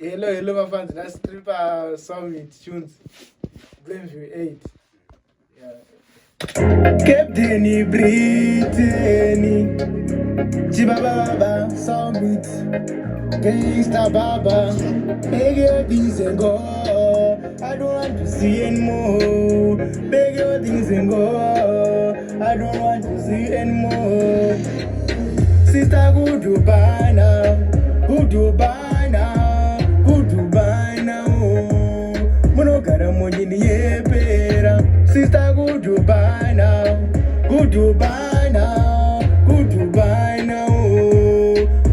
Hello, my fans. That's Stripper Summit Tunes. Glenview 8. Yeah. Captain Brittany. Chibaba Summit. Gangsta Baba. Beg your things and go. I don't want to see anymore. Beg your things and go. I don't want to see anymore. Sister, go to buy now. Go to buy now. Go to buy now. Monogara mojini yepera. Sister, go to buy now. Go to buy now. Go to buy now.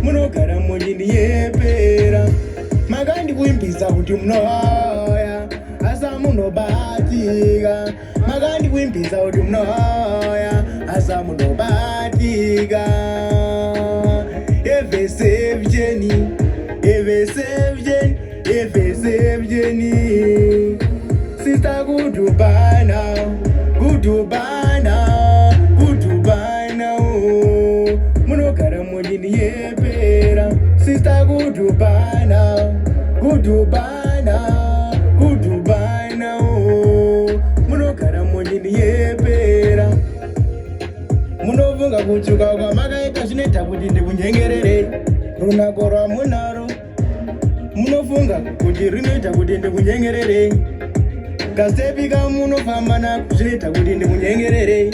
Monogara mojini yepera. Magandi kuimpisa kuti mnoya. Asa muno batiga. Magandi kuimpisa kuti mnoya. Asa muno batiga. Eve save Jenny. Eve save Jenny. Eve save Jenny. Sister, good to buy now. Good to buy now. Good to buy now. Monogara mojini yepera. Sister, good to buy now. Good to buy now. Good to buy now. Monogara mojini yepera. Munovunga kuchuka kwa makaita zvineta kuti ndikunyengerere. Runako rwamunaro munofunga kuti rinoita kuti ndikunyengerere. Kasepika munofamba nako zvinoita kuti ndikunyengerere.